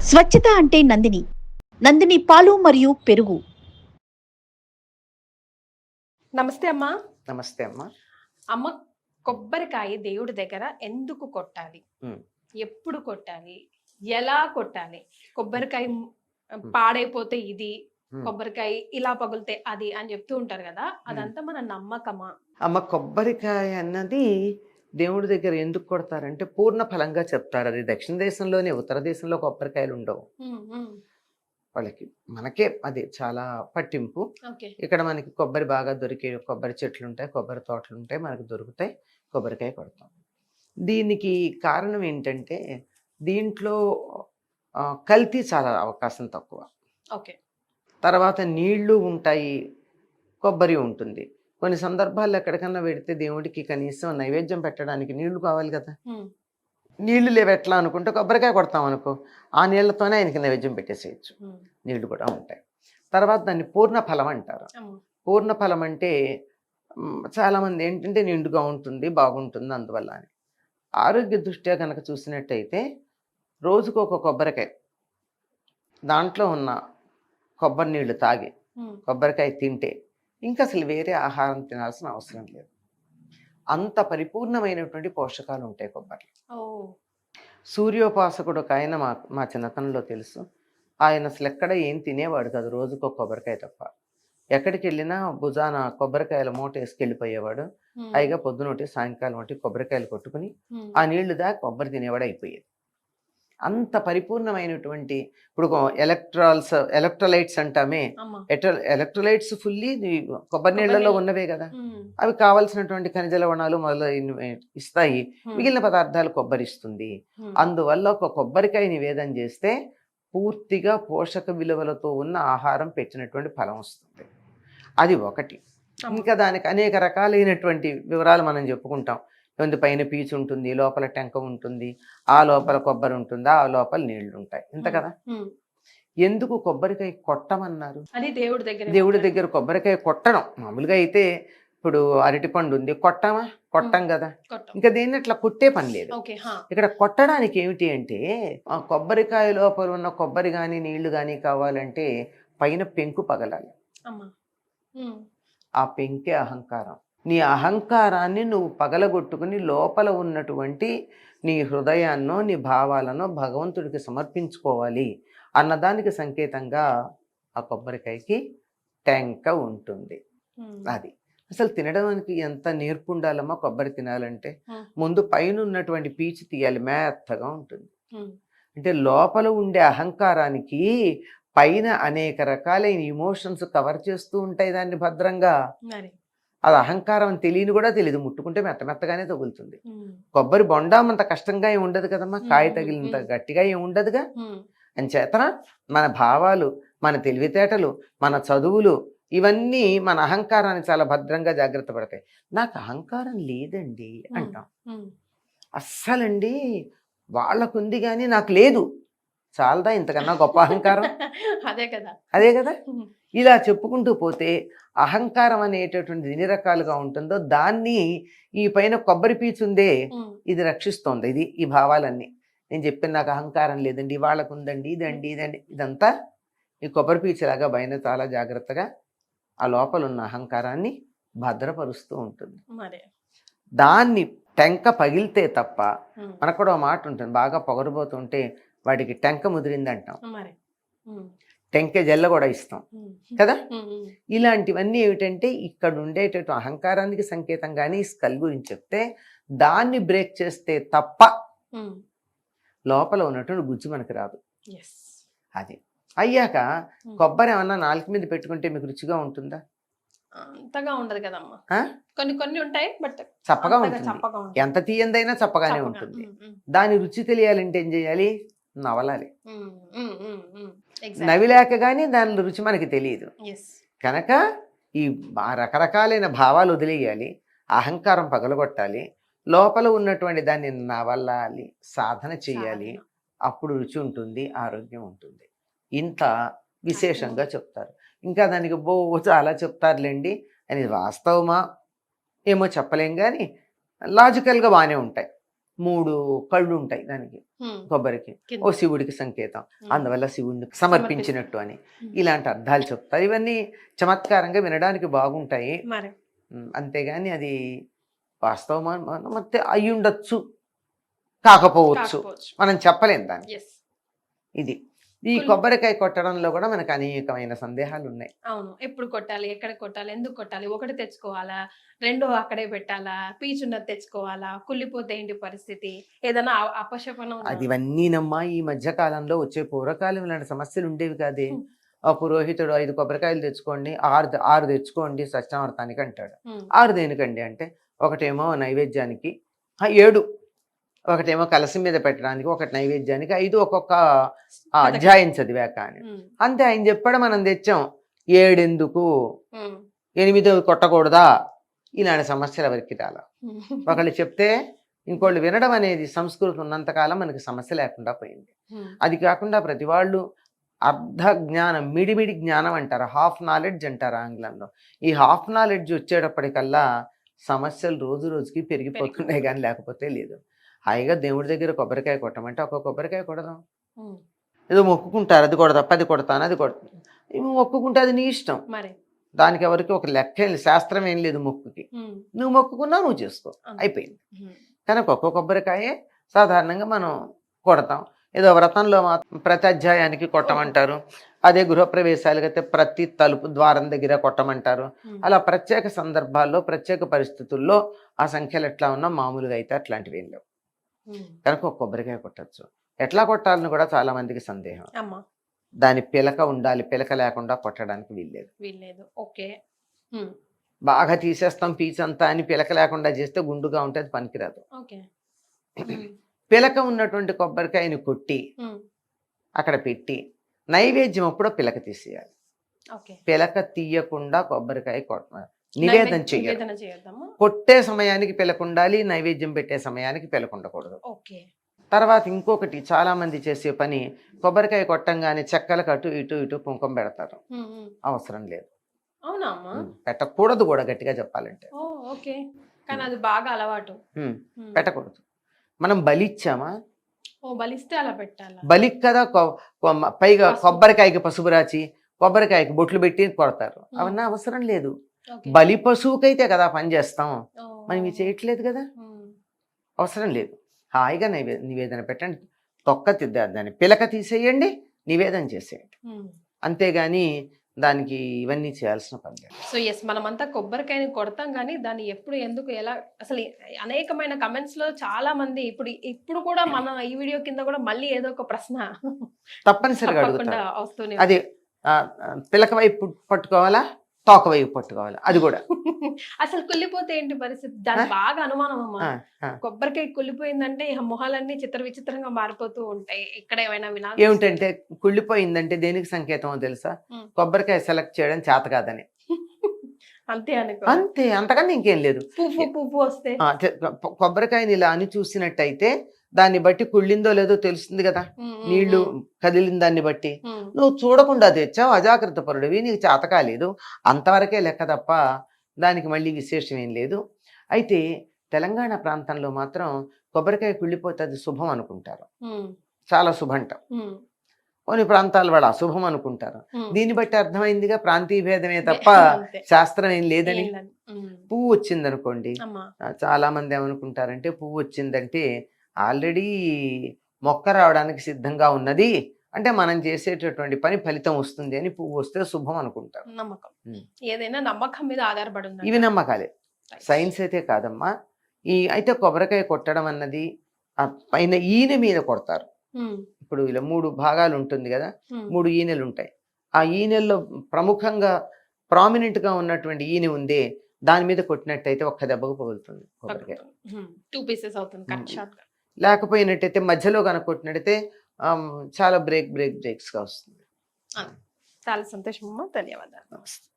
స్వచ్ఛత అంటే నందిని. నందిని పాలు మరియు పెరుగు. నమస్తే అమ్మా. నమస్తే అమ్మా. అమ్మ, కొబ్బరికాయ దేవుడి దగ్గర ఎందుకు కొట్టాలి? ఉమ్, ఎప్పుడు కొట్టాలి? ఎలా కొట్టాలి? కొబ్బరికాయ పాడైపోతే ఇది, ఉమ్. కొబ్బరికాయ ఇలా పగులితే అది అని చెప్తూ ఉంటారు కదా, అదంతా మన నమ్మకమా? అమ్మ, కొబ్బరికాయ అన్నది దేవుడి దగ్గర ఎందుకు కొడతారంటే పూర్ణ ఫలంగా చెప్తారు. అది దక్షిణ దేశంలోనే, ఉత్తర దేశంలో కొబ్బరికాయలు ఉండవు వాళ్ళకి. మనకే అది చాలా పట్టింపు. ఓకే. ఇక్కడ మనకి కొబ్బరి బాగా దొరికే కొబ్బరి చెట్లు ఉంటాయి, కొబ్బరి తోటలు ఉంటాయి, మనకు దొరుకుతాయి. కొబ్బరికాయ కొడతాం. దీనికి కారణం ఏంటంటే దీంట్లో కల్తీ చాలా అవకాశం తక్కువ. ఓకే. తర్వాత నీళ్లు ఉంటాయి, కొబ్బరి ఉంటుంది. కొన్ని సందర్భాల్లో ఎక్కడికన్నా పెడితే దేవుడికి కనీసం నైవేద్యం పెట్టడానికి నీళ్లు కావాలి కదా. నీళ్లు లేవు ఎట్లా అనుకుంటే కొబ్బరికాయ కొడతాం అనుకో, ఆ నీళ్లతోనే ఆయనకి నైవేద్యం పెట్టేసేయచ్చు. నీళ్లు కూడా ఉంటాయి. తర్వాత దాన్ని పూర్ణ ఫలం అంటారు. పూర్ణ ఫలం అంటే చాలామంది ఏంటంటే నిండుగా ఉంటుంది, బాగుంటుంది అందువల్ల అని. ఆరోగ్య దృష్ట్యా కనుక చూసినట్టయితే రోజుకు ఒక కొబ్బరికాయ, దాంట్లో ఉన్న కొబ్బరి నీళ్లు తాగి కొబ్బరికాయ తింటే ఇంకా అసలు వేరే ఆహారం తినాల్సిన అవసరం లేదు. అంత పరిపూర్ణమైనటువంటి పోషకాలు ఉంటాయి కొబ్బరి. సూర్యోపాసకుడు ఒక ఆయన మా చిన్నతనంలో తెలుసు. ఆయన అసలు ఎక్కడ ఏం తినేవాడు కాదు, రోజుకు ఒక కొబ్బరికాయ తప్ప. ఎక్కడికి వెళ్ళినా భుజాన కొబ్బరికాయల మూట వేసుకెళ్ళిపోయేవాడు. పైగా పొద్దునొట్టి సాయంకాలం ఒకటి కొబ్బరికాయలు కొట్టుకుని ఆ నీళ్లు దాకా కొబ్బరి తినేవాడు అయిపోయేది. అంత పరిపూర్ణమైనటువంటి, ఇప్పుడు ఎలక్ట్రోలైట్స్ అంటామే, ఎలక్ట్రోలైట్స్ ఫుల్లీ కొబ్బరి నీళ్లలో ఉన్నవే కదా. అవి కావలసినటువంటి ఖనిజ లవణాలు మొదలైనవి ఇస్తాయి. మిగిలిన పదార్థాలు కొబ్బరి ఇస్తుంది. అందువల్ల ఒక కొబ్బరికాయ నివేదన చేస్తే పూర్తిగా పోషక విలువలతో ఉన్న ఆహారం పెట్టినటువంటి ఫలం వస్తుంది. అది ఒకటి. ఇంకా దానికి అనేక రకాలైనటువంటి వివరాలు మనం చెప్పుకుంటాం. పైన పీచు ఉంటుంది, లోపల టెంక ఉంటుంది, ఆ లోపల కొబ్బరి ఉంటుంది, ఆ లోపల నీళ్లు ఉంటాయి, ఇంత కదా. ఎందుకు కొబ్బరికాయ కొట్టమన్నారు? దేవుడి దగ్గర కొబ్బరికాయ కొట్టడం. మామూలుగా అయితే ఇప్పుడు అరటిపండు ఉంది, కొట్టం కదా. ఇంకా దేన్ని అట్లా కొట్టే పని లేదు. ఇక్కడ కొట్టడానికి ఏమిటి అంటే, ఆ కొబ్బరికాయ లోపల ఉన్న కొబ్బరి కానీ నీళ్లు కానీ కావాలంటే పైన పెంకు పగలాలి. ఆ పెంకే అహంకారం. నీ అహంకారాన్ని నువ్వు పగలగొట్టుకుని లోపల ఉన్నటువంటి నీ హృదయాన్నో నీ భావాలనో భగవంతుడికి సమర్పించుకోవాలి అన్నదానికి సంకేతంగా ఆ కొబ్బరికాయకి టెంక ఉంటుంది. అది అసలు తినడానికి ఎంత నేర్పు ఉండాలమ్మా. కొబ్బరి తినాలంటే ముందు పైన ఉన్నటువంటి పీచు తీయాలి, మెత్తగా ఉంటుంది. అంటే లోపల ఉండే అహంకారానికి పైన అనేక రకాలైన ఇమోషన్స్ కవర్ చేస్తూ ఉంటాయి దాన్ని భద్రంగా. అది అహంకారం తెలియని కూడా తెలియదు, ముట్టుకుంటే మెత్తగానే తగులుతుంది. కొబ్బరి బొండం అంత కష్టంగా ఏమి ఉండదు కదమ్మా, కాయ తగిలినంత గట్టిగా ఏమి ఉండదుగా. అంచేతన మన భావాలు, మన తెలివితేటలు, మన చదువులు ఇవన్నీ మన అహంకారాన్ని చాలా భద్రంగా జాగ్రత్త పడతాయి. నాకు అహంకారం లేదండి అంటాం. అస్సలండి వాళ్ళకుంది కానీ నాకు లేదు. చాలదా ఇంతకన్నా గొప్ప అహంకారం? అదే కదా. ఇలా చెప్పుకుంటూ పోతే అహంకారం అనేటటువంటిది ఎన్ని రకాలుగా ఉంటుందో దాన్ని ఈ పైన కొబ్బరి పీచుందే ఇది రక్షిస్తోంది. ఇది ఈ భావాలన్నీ నేను చెప్పిన, నాకు అహంకారం లేదండి, వాళ్ళకు ఉందండి, ఇదండి ఇదంతా ఈ కొబ్బరి పీచులాగా పైన చాలా జాగ్రత్తగా ఆ లోపల ఉన్న అహంకారాన్ని భద్రపరుస్తూ ఉంటుంది. దాన్ని టెంక పగిలితే తప్ప, మనకు కూడా మాట ఉంటుంది, బాగా పొగరబోతుంటే వాడికి టెంక ముదిరింది అంటాం, టెంక జల్ల కూడా ఇస్తాం కదా. ఇలాంటివన్నీ ఏమిటంటే ఇక్కడ ఉండేటట్టు అహంకారానికి సంకేతంగానే ఈ స్కల్ గురించి చెప్తే, దాన్ని బ్రేక్ చేస్తే తప్ప లోపల ఉన్నటువంటి గుజ్జు మనకు రాదు. అది అయ్యాక కొబ్బరి ఏమన్నా నాలుగు మీద పెట్టుకుంటే మీకు రుచిగా ఉంటుందా? అంతగా ఉండదు కదమ్మా. కొన్ని ఉంటాయి, బట్ చప్పగా ఉంటుంది. ఎంత తీయందైనా చప్పగానే ఉంటుంది. దాని రుచి తెలియాలంటే ఏం చేయాలి? నవలాలి. నవిలాక కానీ దాని రుచి మనకి తెలియదు కనుక ఈ రకరకాలైన భావాలు వదిలేయాలి, అహంకారం పగలగొట్టాలి, లోపల ఉన్నటువంటి దాన్ని నవలాలి, సాధన చేయాలి. అప్పుడు రుచి ఉంటుంది, ఆరోగ్యం ఉంటుంది. ఇంత విశేషంగా చెప్తారు. ఇంకా దానికి చాలా చెప్తారులేండి అని వాస్తవమా ఏమో చెప్పలేం, కానీ లాజికల్గా బాగానే ఉంటాయి. 3 కళ్ళు ఉంటాయి దానికి, ఉమ్, కొబ్బరికి. కింద. ఓ శివుడికి సంకేతం, ఉమ్, అందువల్ల శివుడిని సమర్పించినట్టు అని ఉమ్. ఇలాంటి అర్థాలు చెప్తారు. ఇవన్నీ చమత్కారంగా వినడానికి బాగుంటాయి. మరి అంతేగాని అది వాస్తవం ಮತ್ತೆ అయ్యుండొచ్చు, కాకపోవచ్చు, కాకపోవచ్చు. మనం చెప్పలేం దాన్ని. ఎస్. ఇది ఈ కొబ్బరికాయ కొట్టడంలో కూడా మనకు అనేకమైన సందేహాలు ఉన్నాయి. అవును, ఎప్పుడు కొట్టాలి, ఎక్కడ కొట్టాలి, ఎందుకు కొట్టాలి, ఒకటి తెచ్చుకోవాలా, రెండు అక్కడే పెట్టాలా, పీచున్నది తెచ్చుకోవాలా, కుళ్ళిపోతే ఏంటి పరిస్థితి, ఏదైనా అపశపనం అది ఇవన్నీనమ్మా ఈ మధ్య కాలంలో వచ్చే, పూర్వకాలం ఇలాంటి సమస్యలు ఉండేవి కాదే. ఆ పురోహితుడు 5 కొబ్బరికాయలు తెచ్చుకోండి, 6 తెచ్చుకోండి సత్యావర్తానికి అంటాడు. 6 దేనికండి అంటే, ఒకటేమో నైవేద్యానికి, 7 ఒకటేమో కలసం మీద పెట్టడానికి, ఒకటి నైవేద్యానికి, 5 ఒక్కొక్క అధ్యాయం చదివాక అని. అంతే, ఆయన చెప్పాడు, మనం తెచ్చాం. 7 ఎందుకు, 8 కొట్టకూడదా, ఇలాంటి సమస్యలు ఎవరికి రాల. ఒకళ్ళు చెప్తే ఇంకోళ్ళు వినడం అనేది సంస్కృతి ఉన్నంతకాలం మనకి సమస్య లేకుండా పోయింది. అది కాకుండా ప్రతి వాళ్ళు అర్ధ జ్ఞానం, మిడిమిడి జ్ఞానం అంటారు, హాఫ్ నాలెడ్జ్ అంటారు ఆంగ్లంలో. ఈ హాఫ్ నాలెడ్జ్ వచ్చేటప్పటికల్లా సమస్యలు రోజు రోజుకి పెరిగిపోతున్నాయి, కానీ లేకపోతే లేదు. హాయిగా దేవుడి దగ్గర కొబ్బరికాయ కొట్టమంటే ఒక కొబ్బరికాయ కొడదాం. ఏదో మొక్కుకుంటారు, అది కొడదా, 10 కొడతాను, అది కొడతాను. ఇవి మొక్కుకుంటే అది నీ ఇష్టం, దానికి ఎవరికి ఒక లెక్క ఏం లేదు, శాస్త్రం ఏం లేదు మొక్కుకి. నువ్వు మొక్కుకున్నావు, నువ్వు చేసుకో, అయిపోయింది. కనుక ఒక్క కొబ్బరికాయే సాధారణంగా మనం కొడతాం. ఏదో వ్రతంలో మాత్రం ప్రతి అధ్యాయానికి కొట్టమంటారు, అదే గృహప్రవేశాలకి అయితే ప్రతి తలుపు ద్వారం దగ్గర కొట్టమంటారు. అలా ప్రత్యేక సందర్భాల్లో ప్రత్యేక పరిస్థితుల్లో ఆ సంఖ్యలు ఎట్లా ఉన్నా మామూలుగా అయితే అట్లాంటివి ఏం లేవు. కనుక ఒక కొబ్బరికాయ కొట్టచ్చు. ఎట్లా కొట్టాలని కూడా చాలా మందికి సందేహం. దాని పిలక ఉండాలి, పిలక లేకుండా కొట్టడానికి వీల్లేదు. ఓకే, బాగా తీసేస్తాం పీచంతా అని పిలక లేకుండా చేస్తే గుండుగా ఉంటే అది పనికిరాదు. పిలక ఉన్నటువంటి కొబ్బరికాయని కొట్టి అక్కడ పెట్టి నైవేద్యం అప్పుడు పిలక తీసేయాలి. పిలక తీయకుండా కొబ్బరికాయ నివేదన చెయ్యాలి. కొట్టే సమయానికి పిలక ఉండాలి, నైవేద్యం పెట్టే సమయానికి పిలక ఉండకూడదు. తర్వాత ఇంకొకటి, చాలా మంది చేసే పని, కొబ్బరికాయ కొట్టంగానే చెక్కలకు అటు ఇటు కుంకుమ పెడతారు. అవసరం లేదు, పెట్టకూడదు కూడా, గట్టిగా చెప్పాలంటే పెట్టకూడదు. మనం బలిచ్చామా, బలిస్తే అలా పెట్టాలి. బలికి కదా పైగా కొబ్బరికాయకి పసుపు రాచి కొబ్బరికాయకి బొట్లు పెట్టి కొడతారు. అవన్నీ అవసరం లేదు. బలి పశువుకైతే కదా పని చేస్తాం, మనం ఇవి చేయట్లేదు కదా, అవసరం లేదు. హాయిగా నివేదన పెట్టండి, దాన్ని పిలక తీసేయండి, నివేదన చేసేయండి. అంతేగాని దానికి ఇవన్నీ చేయాల్సిన పని లేదు. సో ఎస్, మనమంతా కొబ్బరికాయని కొడతాం, కానీ దాన్ని ఎప్పుడు, ఎందుకు, ఎలా, అసలు అనేకమైన కమెంట్స్ లో చాలా మంది ఇప్పుడు కూడా మన ఈ వీడియో కింద కూడా మళ్ళీ ఏదో ఒక ప్రశ్న తప్పనిసరిగా అడుగుతారు. వస్తూనే అది పిలక వైపు పట్టుకోవాలా, తోక వైపు పట్టుకోవాలి, అది కూడా. అసలు కుళ్ళిపోతే ఏంటి పరిస్థితి, దాని బాగా అనుమానం అమ్మా. కొబ్బరికాయ కుళ్ళిపోయిందంటే మొహాలన్నీ చిత్ర విచిత్రంగా మారిపోతూ ఉంటాయి. ఇక్కడ ఏమైనా ఏమిటంటే, కుళ్ళిపోయిందంటే దేనికి సంకేతమో తెలుసా, కొబ్బరికాయ సెలెక్ట్ చేయడం చేత కాదని. అంతే, అంతకన్నా ఇంకేం లేదు. పువ్వు వస్తే కొబ్బరికాయని ఇలా అని చూసినట్టయితే దాన్ని బట్టి కుళ్ళిందో లేదో తెలుస్తుంది కదా, నీళ్లు కదిలిన దాన్ని బట్టి. నువ్వు చూడకుండా తెచ్చావు, అజాగ్రత్త పరుడివి, నీకు చేత కాలేదు, అంతవరకే లెక్క తప్ప దానికి మళ్ళీ విశేషం ఏం లేదు. అయితే తెలంగాణ ప్రాంతంలో మాత్రం కొబ్బరికాయ కుళ్ళిపోతే అది శుభం అనుకుంటారు, చాలా శుభంట. కొన్ని ప్రాంతాల వాళ్ళు అశుభం అనుకుంటారు. దీన్ని బట్టి అర్థమైందిగా ప్రాంతీయ భేదమే తప్ప శాస్త్రం ఏం లేదని. పువ్వు వచ్చిందనుకోండి, చాలా మంది ఏమనుకుంటారంటే, పువ్వు వచ్చిందంటే ఆల్రెడీ మొక్క రావడానికి సిద్ధంగా ఉన్నది, అంటే మనం చేసేటటువంటి పని ఫలితం వస్తుంది అని పువ్వు వస్తే శుభం అనుకుంటారు. నమ్మకం, ఏదైనా నమ్మకం మీద ఆధారపడి ఉంది. ఇవి నమ్మకాలే, సైన్స్ అయితే కాదమ్మా. అయితే కొబ్బరికాయ కొట్టడం అన్నది పైన ఈనె మీద కొడతారు. ఇప్పుడు ఇలా 3 భాగాలు ఉంటుంది కదా, 3 ఈనెలు ఉంటాయి. ఆ ఈనెల్లో ప్రముఖంగా ప్రామినెంట్ గా ఉన్నటువంటి ఈనె ఉందే, దాని మీద కొట్టినట్టయితే ఒక్క దెబ్బకు పగులుతుంది కొబ్బరికాయ, 2 pieces అవుతుంది. లేకపోయినట్టయితే మధ్యలో కనుక కొట్టినట్టయితే చాలా బ్రేక్స్ గా వస్తుంది. చాలా సంతోషం అమ్మా, ధన్యవాదాలు. నమస్తే.